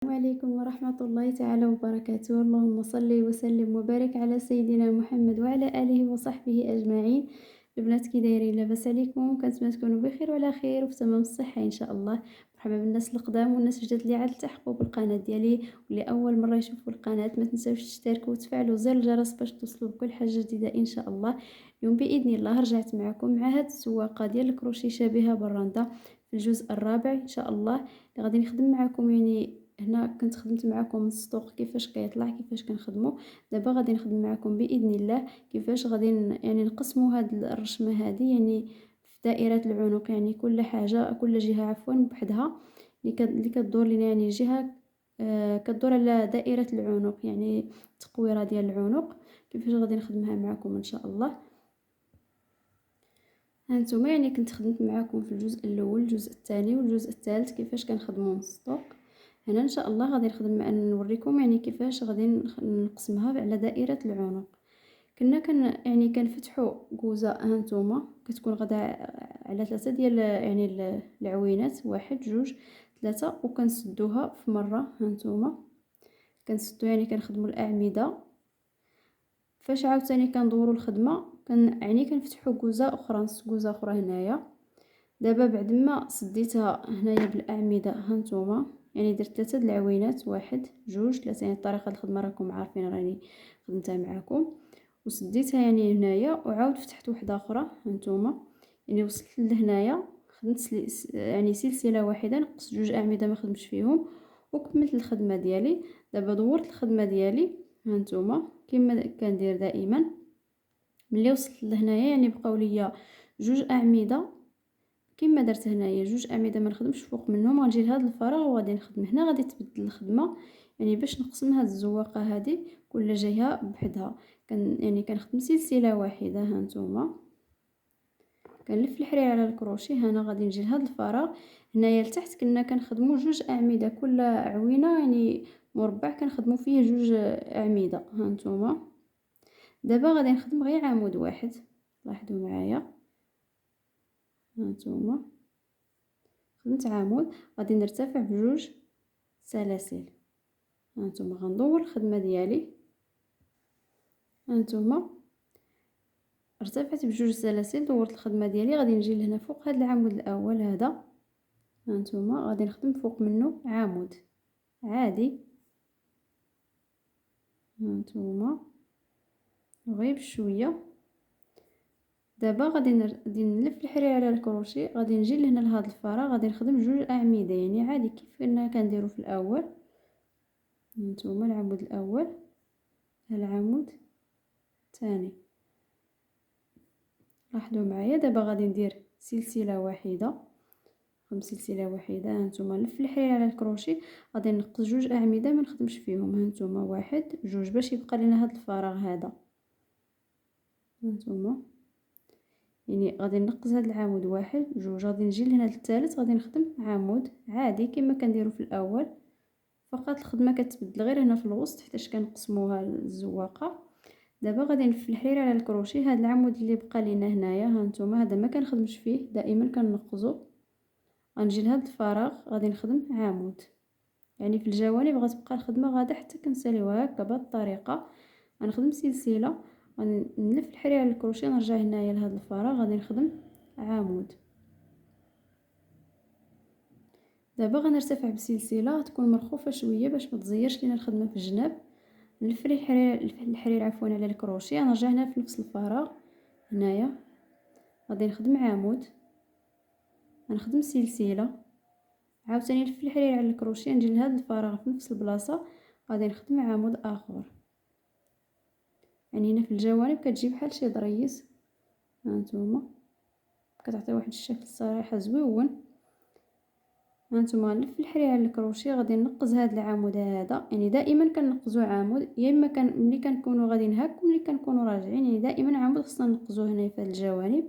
السلام عليكم ورحمة الله تعالى وبركاته. اللهم صل وسلم وبارك على سيدنا محمد وعلى آله وصحبه أجمعين. البنات كي دايرين؟ لاباس عليكم؟ كنتمنى تكونوا بخير وعلى خير وفي تمام الصحة ان شاء الله. مرحبا بالناس القدام والناس الجداد اللي عاد التحقوا بالقناة ديالي واللي اول مرة يشوفوا القناة. ما تنساوش تشتركوا وتفعلوا زر الجرس باش توصلوا بكل حاجة جديدة ان شاء الله. اليوم باذن الله رجعت معكم مع هاد السواقة ديال الكروشي شبيهة بالرندا في الجزء الرابع ان شاء الله، اللي غادي نخدم معكم. يعني هنا كنت خدمت معكم السطوق كيفاش كيطلع، كيفاش كنخدمو. دابا غادي نخدم معكم باذن الله كيفاش غادي يعني نقسموا هاد الرشمه هذه، يعني في دائره العنق، يعني كل حاجه كل جهه عفوا بحدها اللي كدور لنا، يعني جهه كدور على دائره العنق، يعني التقويره ديال العنق كيفاش غادي نخدمها معكم ان شاء الله. هانتوما يعني كنت خدمت معكم في الجزء الاول الجزء الثاني والجزء الثالث كيفاش كنخدموا السطوق. هنا ان شاء الله غادي نخدم نوريكم يعني كيفاش غادي نقسمها على دائره العنق. كنا يعني كنفتحوا كوزه، هانتوما كتكون غدا على ثلاثه ديال يعني العوينات، واحد جوج ثلاثه، وكنسدوها في مره. هانتوما كنسدو يعني كنخدموا الاعمده. فاش عاوتاني كندوروا الخدمه يعني كنفتحوا كوزه اخرى هنايا. دابا بعد ما سديتها هنايا بالاعمده، هانتوما يعني درت ثلاثه د العوينات، واحد جوج ثلاثه، يعني طريقه الخدمه راكم عارفين راني خدمتها معكم. وسديتها يعني هنايا وعاود فتحت وحده اخرى، هانتوما يعني وصلت لهنايا. خدمت يعني سلسله واحده، نقص جوج اعمده ما خدمتش فيهم وكملت الخدمه ديالي. دابا دورت الخدمه ديالي، هانتوما كما كندير دائما. ملي وصلت لهنايا يعني بقاو ليا جوج اعمده كما درت هنايا، جوج اعمده ما نخدمش فوق منهم. غنجي لهذا الفراغ وغادي نخدم هنا، غادي تبدل الخدمه يعني باش نقسم هاد الزواقه هذه كل جهه بحدها. يعني كنخدم سلسله واحده. هانتوما كنلف الحرير على الكروشي. هنا غادي نجي لهذا الفراغ هنايا لتحت، كنا كنخدموا جوج اعمده كل عوينه، يعني مربع كنخدموا فيه جوج اعمده. هانتوما دابا غادي نخدم غير عمود واحد، لاحظوا معايا. هانتوما خدمت عمود، غادي نرتفع بجوج سلاسل. هانتوما غندور الخدمه ديالي، هانتوما ارتفعت بجوج سلاسل، دورت الخدمه ديالي. غادي نجي لهنا فوق هذا العمود الاول هذا، هانتوما غادي نخدم فوق منه عمود عادي. هانتوما غير بشويه. دابا غادي نلف الحرير على الكروشي، غادي نجي لهنا لهذا الفراغ، غادي نخدم جوج اعمده يعني عادي كيف كنا كنديروا في الاول. هانتوما العمود الاول، العمود الثاني، لاحظوا معايا. دابا غادي ندير سلسله واحده، نخدم سلسله واحده. هانتوما نلف الحرير على الكروشي، غادي نقص جوج اعمده ما نخدمش فيهم. هانتوما واحد جوج باش يبقى لنا هذا الفراغ هذا. هانتوما يعني غادي نقص هذا العمود واحد جوج، غادي نجي لهنا للثالث، غادي نخدم عمود عادي كما كنديروا في الاول، فقط الخدمه كتبدل غير هنا في الوسط حيتاش كنقسموها الزواقه. دابا غادي نلف الحرير على الكروشي. هذا العمود اللي بقى لينا هنايا، هانتوما هذا ما كنخدمش فيه، دائما كنقصو. غنجي لهذا الفراغ غادي نخدم عمود، يعني في الجوانب غتبقى الخدمه غاده حتى كنساليوها هكا بهذه الطريقه. غنخدم سلسله، غنلف الحرير على الكروشي، نرجع هنايا لهذا الفراغ غادي نخدم عمود. دابا غنرتفع بسلسله تكون مرخوفه شويه باش ما تزيرش لينا الخدمه في الجناب. نلف الحرير عفوا على الكروشي، غنرجع هنا في نفس الفراغ هنايا، غادي نخدم عمود، غنخدم سلسله، عاوتاني نلف الحرير على الكروشي، نجي لهذا الفراغ في نفس البلاصه، غادي نخدم عمود اخر. يعني هنا في الجوانب كتجي بحال شي ضريس، هانتوما كتعطي واحد الشكل صراحه زويون. هانتوما نلف الحرير على الكروشي، غادي ننقز هذا العمود هذا، يعني دائما كنقزوا عمود، يا اما ملي كنكونوا غادي نهكو ملي كنكونوا راجعين، يعني دائما عمود خصنا نقزوه هنا في الجوانب.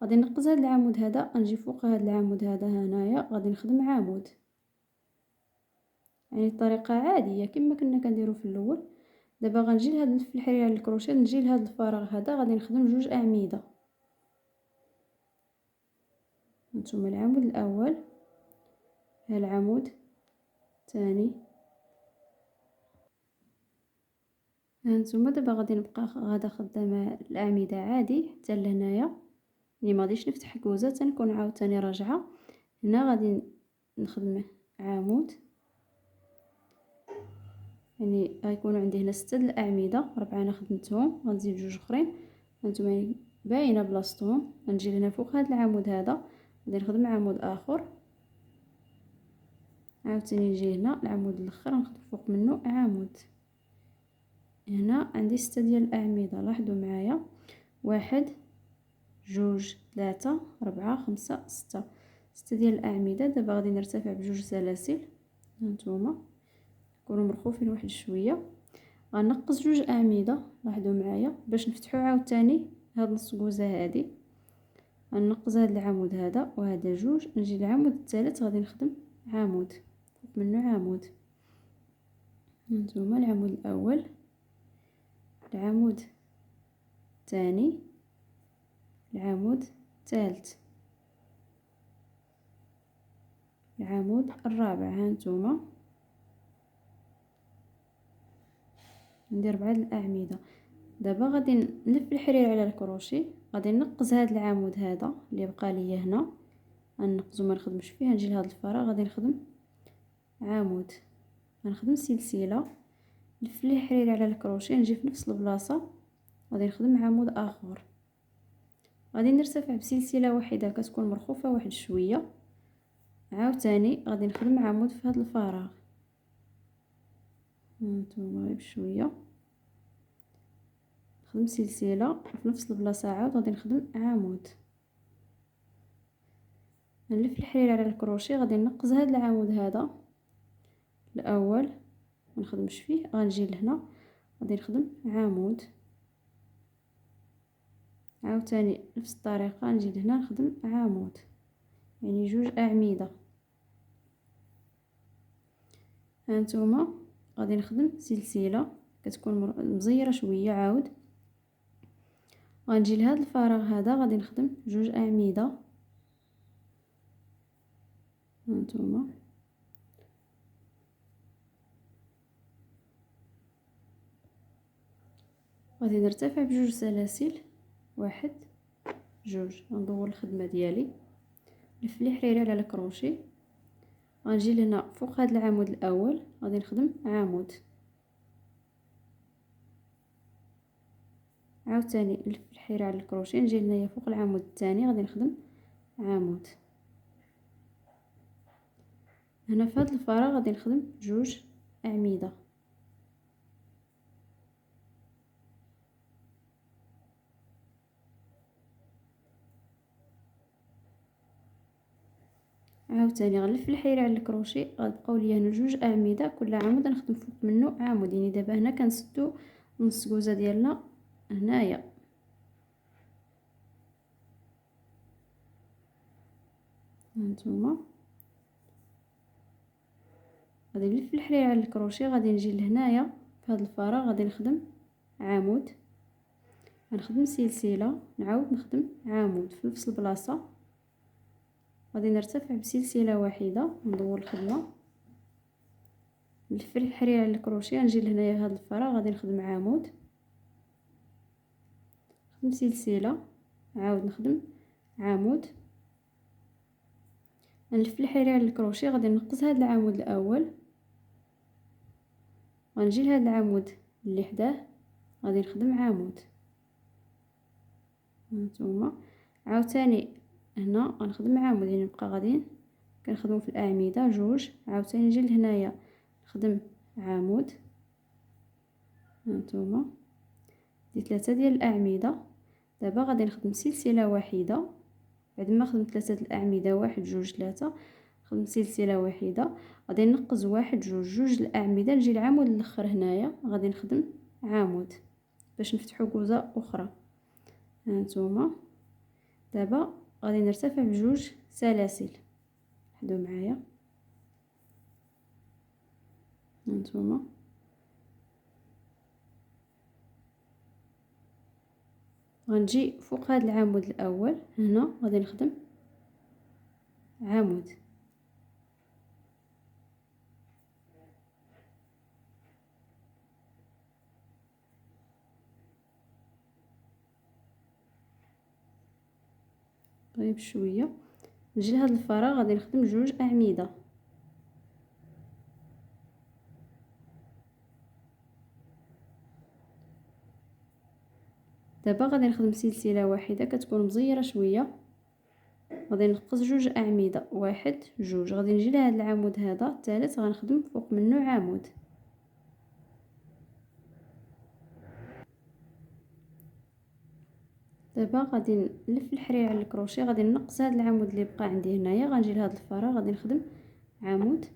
غادي نقز هذا العمود هذا، غنجي فوق هذا العمود هذا هنايا، غادي نخدم عمود، يعني الطريقه عاديه كما كنا كنديروا في الاول. دابا غنجي لهذا نلف الحرير على الكروشيه، نجي لهذا الفراغ هذا، غادي نخدم جوج اعمده. هانتوما العمود الاول، ها العمود الثاني، هانتوما دابا غادي نبقى غادا خدامه الاعمده عادي حتى لهنايا، يعني ما غاديش نفتح كوزه تنكون عاوتاني راجعه. هنا غادي نخدم عمود، يعني غيكونوا عندي هنا 6 الاعمده، 4 انا خدمتهم، غنزيد 2 اخرين هانتوما يعني باينه بلاصتهم. غنجي هنا فوق هذا العمود هذا غادي نخدم عمود اخر، عاوتاني نجي هنا العمود الاخر نخدم فوق منه عمود. هنا عندي 6 ديال الاعمده، لاحظوا معايا 1 2 3 4 5 6 6 ديال الاعمده. دابا غادي نرتفع بجوج سلاسل، هانتوما يكونوا مرخوفين واحد شويه. غنقص 2 اعمده، لاحظوا معايا باش نفتحوا عاوتاني هاد نص كوزه هادي. غنقص هاد العمود هذا وهذا 2، نجي للعمود الثالث غادي نخدم عمود فوق منه عمود. هانتوما العمود الاول، العمود الثاني، العمود الثالث، العمود الرابع. هانتوما ندير 4 الاعمده. دابا غادي نلف الحرير على الكروشي، غادي نقص هذا العمود هذا اللي بقى لي هنا، غنقصو ما نخدمش فيه. نجي لهذا الفراغ غادي نخدم عمود، غنخدم سلسله، نلف لي الحرير على الكروشي، نجي في نفس البلاصه غادي نخدم عمود اخر. غادي نرتفع بسلسله واحده كتكون مرخوفه واحد شويه، عاوتاني غادي نخدم عمود في هذا الفراغ. هانتوما غير بشويه نخدم سلسله في نفس البلاصه، عاود غادي نخدم عمود، نلف الحرير على الكروشي، غادي ننقص هذا العمود هذا الاول ما نخدمش فيه، غنجي لهنا غادي نخدم عمود، عاوتاني نفس الطريقه نجي لهنا نخدم عمود، يعني 2 اعمده. هانتوما غادي نخدم سلسله كتكون مزيره شويه، عاود غنجي لهذا الفراغ هذا غادي نخدم 2 اعمده. هانتوما غادي نرتفع بجوج سلاسل، 1 2، غندور الخدمه ديالي، نلف لي حريري على الكروشي، غنجي لهنا فوق هذا العمود الاول غادي نخدم عمود، عاوتاني نلف الحرير على الكروشي، نجي لهنايا فوق العمود الثاني غادي نخدم عمود. هنا في هذا الفراغ غادي نخدم 2 اعمده. عاوتاني غنلف الحرير على الكروشي، غتبقاو ليا هنا 2 اعمده، كل عمود نخدم فوق منه عمود. يعني دابا هنا كنسدو نص كوزه ديالنا هنايا. هانتوما غادي نلف الحرير على الكروشي، غادي نجي لهنايا في هذا الفراغ غادي نخدم عمود، غنخدم سلسله، نعاود نخدم عمود في نفس البلاصه، غادي نرتفع بسلسله واحده، ندور الخدمه، نلف الحرير على الكروشي، نجي لهنايا في هذا الفراغ غادي نخدم عمود، نخدم سلسله، عاود نخدم عمود، نلف الحرير على الكروشي، غادي نقص هذا العمود الاول، غنجي لهذا العمود اللي حداه غادي نخدم عمود. هانتوما عاوتاني هنا غنخدم عمود، يعني نبقى غاديين كنخدموا في الاعمده 2، عاوتاني نجي لهنايا نخدم عمود. هانتوما دي 3 ديال الاعمده. دابا غادي نخدم سلسله واحده، بعد ما خدمت 3 الاعمده 1 2 3 نخدم سلسله واحده، غادي نقص 1 2 الاعمده، نجي للعمود الاخر هنايا غادي نخدم عمود باش نفتحوا كوزه اخرى. هانتوما دابا غادي نرتفع بجوج سلاسل، حدوا معايا. هانتوما غنجي فوق هذا العمود الاول هنا غادي نخدم عمود، غير بشويه. نجي لهاد الفراغ غادي نخدم 2 أعمدة. دابا غادي نخدم سلسله واحده كتكون مزيره شويه، غادي نقص 2 أعمدة، 1 2. غادي نجي لهاد العمود هذا الثالث غنخدم فوق منه عمود. دابا غادي نلف الحرير على الكروشي، غادي نقص هذا العمود اللي بقى عندي هنايا، غنجي لهذا الفراغ غادي نخدم عمود،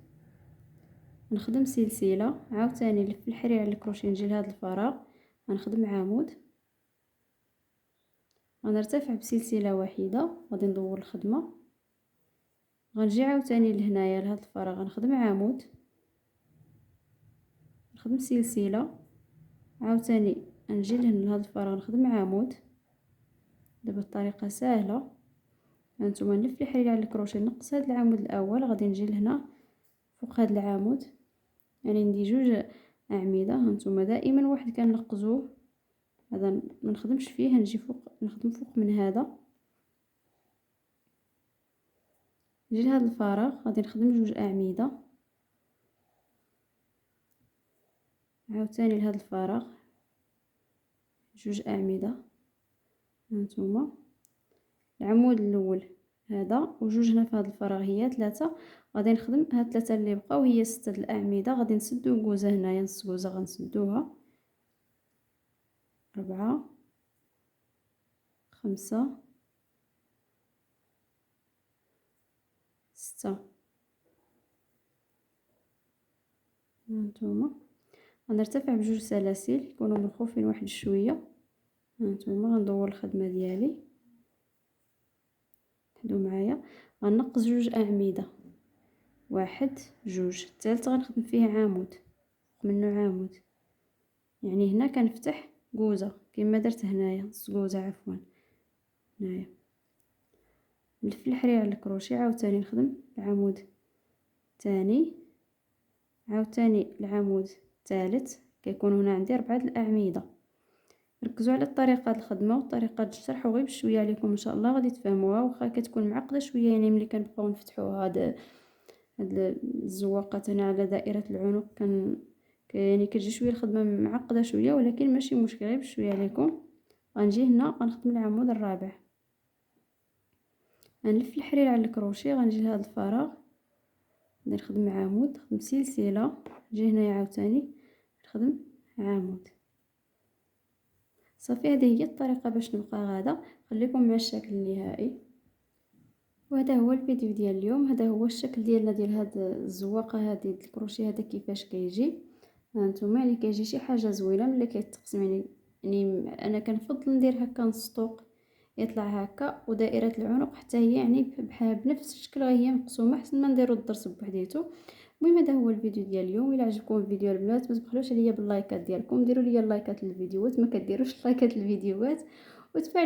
نخدم سلسله، عاوتاني نلف الحرير على الكروشي، نجي لهذا الفراغ غنخدم عمود، غنرتفع بسلسله واحده، غادي ندور الخدمه، غنجي عاوتاني لهنايا لهذا الفراغ غنخدم عمود، نخدم سلسله، عاوتاني نجي لهنا لهذا الفراغ نخدم عمود. دابا الطريقه سهله. هانتوما نلف الحرير على الكروشي، نقص هذا العمود الاول، غادي نجي لهنا فوق هذا العمود، يعني ندي 2 أعمدة. هانتوما دائما واحد كنلقزوه، هذا ما نخدمش فيه، نجي فوق نخدم فوق من هذا، نجي لهذا الفراغ غادي نخدم 2 أعمدة، عاوتاني لهذا الفراغ 2 أعمدة. هانتوما العمود الاول هذا وجوج هنا في هذا الفراغ هي 3، غادي نخدم هاد 3 اللي بقاو هي 6 الأعمدة، غادي نسدو كوزه هنايا، نص كوزه غنسدوها، 4 5 6. هانتوما غنرتفع بجوج سلاسل يكونوا ملخوفين واحد شويه. هانتوما غندور الخدمه ديالي، حدو معايا، غنقص 2 أعمدة، 1 2. الثالث غنخدم فيه عمود فوق منه عمود، يعني هنا كنفتح كوزه كما درت هنايا، نص كوزه عفوا هنايا، نلف الحرير على الكروشي، عاوتاني نخدم العمود الثاني، عاوتاني العمود الثالث، كيكون هنا عندي 4 الأعمدة. ركزوا على طريقه الخدمه وطريقه الشرح، وغير بشويه عليكم ان شاء الله غادي تفهموها، واخا كتكون معقده شويه يعني ملي كنبقاو نفتحوا هاد الزواقات هنا على دائره العنق يعني كتجي شويه الخدمه معقده شويه، ولكن ماشي مشكل، غير بشويه عليكم. غنجي هنا غنخدم العمود الرابع، غنلف الحرير على الكروشي، غنجي لهذا الفراغ غادي نخدم عمود، نخدم سلسله، نجي هنايا عاوتاني نخدم عمود. صافي هذه هي الطريقه باش نبقى غاده. خليكم مع الشكل النهائي. وهذا هو الفيديو ديال اليوم، هذا هو الشكل ديالنا ديال هاد الزواقه هذه الكروشي هذا كيفاش كيجي. هانتوما يعني كيجي شي حاجه زوينه ملي كيتقسم، يعني انا كنفضل ندير هكا نص طوق يطلع هكا، ودائره العنق حتى هي يعني بحال بنفس الشكل هي مقسومه، احسن ما نديرو الضرس بوحديتو. المهم هذا هو الفيديو ديال اليوم. الا عجبكم الفيديو البنات ما تبخلوش عليا باللايكات ديالكم، ديروا لي اللايكات للفيديوهات، ما كديروش لايكات للفيديوهات، وتفاعلوا